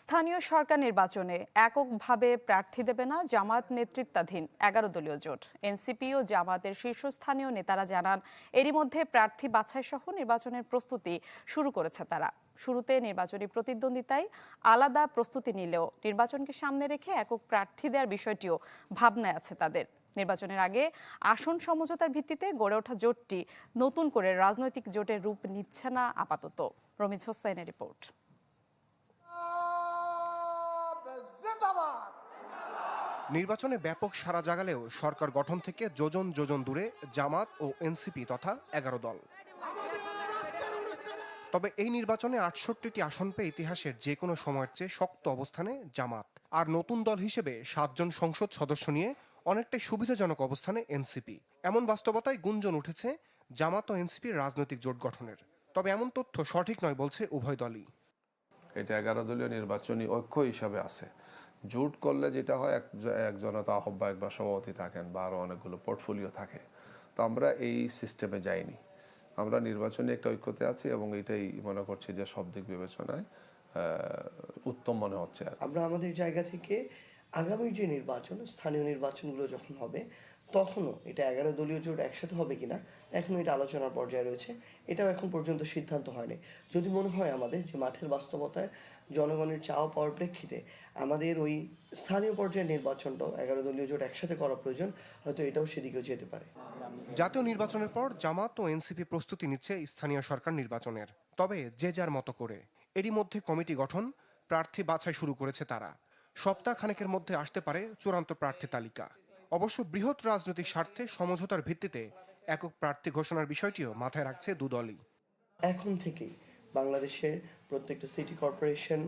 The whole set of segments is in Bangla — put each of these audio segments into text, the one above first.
স্থানীয় সরকার নির্বাচনে এককভাবে প্রার্থী দেবে না জামায়াত নেতৃত্বাধীন 11 দলীয় জোট। এনসিপি ও জামায়াতের শীর্ষস্থানীয় নেতারা জানান, এরই মধ্যে প্রার্থী বাছাই সহ নির্বাচনের প্রস্তুতি শুরু করেছে তারা। শুরুতে নির্বাচনী প্রতিদ্বন্দ্বিতায় আলাদা প্রস্তুতি নিলেও নির্বাচনকে সামনে রেখে একক প্রার্থী দেওয়ার বিষয়টিও ভাবনায় আছে তাদের। নির্বাচনের আগে আসন সমঝোতার ভিত্তিতে গড়ে ওঠা জোটটি নতুন করে রাজনৈতিক জোটের রূপ নিচ্ছে না আপাতত। রমিজ হোসাইনের রিপোর্ট। নির্বাচনে ব্যাপক সাড়া জাগালেও সরকার গঠন থেকে যোজন যোজন দূরে জামাত ও এনসিপি তথা 11 দল। তবে এই নির্বাচনে 68টি আসন পেয়ে ইতিহাসের যে কোনো সময়ের চেয়ে শক্ত অবস্থানে জামাত। আর নতুন দল হিসেবে 7 জন সংসদ সদস্য নিয়ে অনেকটাই সুবিধাজনক অবস্থানে এনসিপি। এমন বাস্তবতায় গুঞ্জন উঠেছে জামাত ও এনসিপির রাজনৈতিক জোট গঠনের। তবে এমন তথ্য সঠিক নয় বলছে উভয় দলই। এটা 11 দলীয় নির্বাচনী ঐক্য হিসাবে আছে। জোট করলে যেটা হয়, একজনের তো আহ্বায়ক বা সভাপতি থাকেন বা আরও অনেকগুলো পোর্টফোলিও থাকে। তো আমরা এই সিস্টেমে যাইনি। আমরা নির্বাচনী একটা ঐক্যতে আছি এবং এটাই মনে করছি যে সব দিক বিবেচনায় উত্তম মনে হচ্ছে। আমরা আমাদের জায়গা থেকে আগামী যে নির্বাচন, স্থানীয় নির্বাচনগুলো যখন হবে, তখনও এটা 11 দলীয় জোট একসাথে হবে কিনা এখনও এটা আলোচনার পর্যায়ে রয়েছে। এটাও এখন পর্যন্ত সিদ্ধান্ত হয়নি। যদি মনে হয় আমাদের যে মাঠের বাস্তবতায় জনগণের চাওয়া পাওয়ার প্রেক্ষিতে আমাদের ওই স্থানীয় পর্যায়ের নির্বাচনটাও 11 দলীয় জোট একসাথে করা প্রয়োজন, হয়তো এটাও সেদিকেও যেতে পারে। জাতীয় নির্বাচনের পর জামাত ও এনসিপি প্রস্তুতি নিচ্ছে স্থানীয় সরকার নির্বাচনের, তবে যে যার মতো করে। এরই মধ্যে কমিটি গঠন, প্রার্থী বাছাই শুরু করেছে তারা। সপ্তাহ খানেকের মধ্যে আসতে পারে চূড়ান্ত প্রার্থী তালিকা। অবশ্য বৃহৎ রাজনৈতিক স্বার্থে সমঝোতার ভিত্তিতে একক প্রার্থী ঘোষণার বিষয়টিও মাথায় রাখছে দুদলই। এখন থেকেই বাংলাদেশের প্রত্যেকটা সিটি কর্পোরেশন,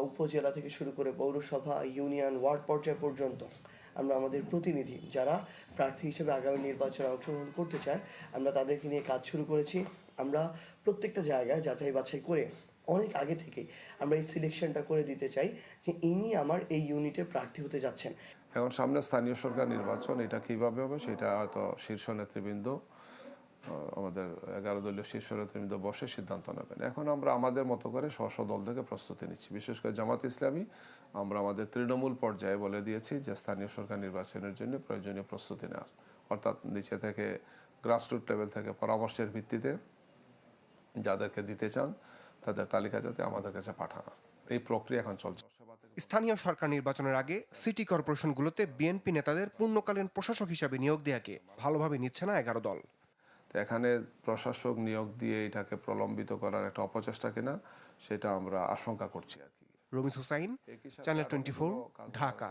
উপজেলা থেকে শুরু করে পৌরসভা, ইউনিয়ন, ওয়ার্ড পর্যায় পর্যন্ত আমরা আমাদের প্রতিনিধি যারা প্রার্থী হিসেবে আগামী নির্বাচনে অংশগ্রহণ করতে চায়, আমরা তাদেরকে নিয়ে কাজ শুরু করেছি। আমরা প্রত্যেকটা জায়গায় যাচাই বাছাই করে অনেক আগে থেকে আমরা এই সিলেকশনটা করে দিতে চাই যে ইনি আমার এই ইউনিটের প্রার্থী হতে যাচ্ছেন। এখন সামনে স্থানীয় সরকার নির্বাচন, এটা কিভাবে হবে সেটা হয়তো শীর্ষ নেতৃবৃন্দ, আমাদের 11 দলীয় শীর্ষ নেতৃবৃন্দ বসে সিদ্ধান্ত নেবেন। এখন আমরা আমাদের মতো করে স্ব দল থেকে প্রস্তুতি নিচ্ছি। বিশেষ করে জামাত ইসলামী আমরা আমাদের তৃণমূল পর্যায়ে বলে দিয়েছি যে স্থানীয় সরকার নির্বাচনের জন্য প্রয়োজনীয় প্রস্তুতি নেওয়ার, অর্থাৎ নিচে থেকে গ্রাসরুট লেভেল থেকে পরামর্শের ভিত্তিতে যাদেরকে দিতে চান তাদের তালিকা যাতে আমাদের কাছে পাঠানোর এই প্রক্রিয়া এখন চলছে। স্থানীয় সরকার নির্বাচনের আগে সিটি কর্পোরেশনগুলোতে বিএনপি নেতাদের পূর্ণকালীন প্রশাসক হিসাবে নিয়োগ দেওয়াকে ভালোভাবে নিচ্ছে না 11 দল। তো এখানে প্রশাসক নিয়োগ দিয়ে এটাকে প্রলম্বিত করার একটা অপচেষ্টা কিনা সেটা আমরা আশঙ্কা করছি আর কি। রমিজ হুসাইন, চ্যানেল 24, ঢাকা।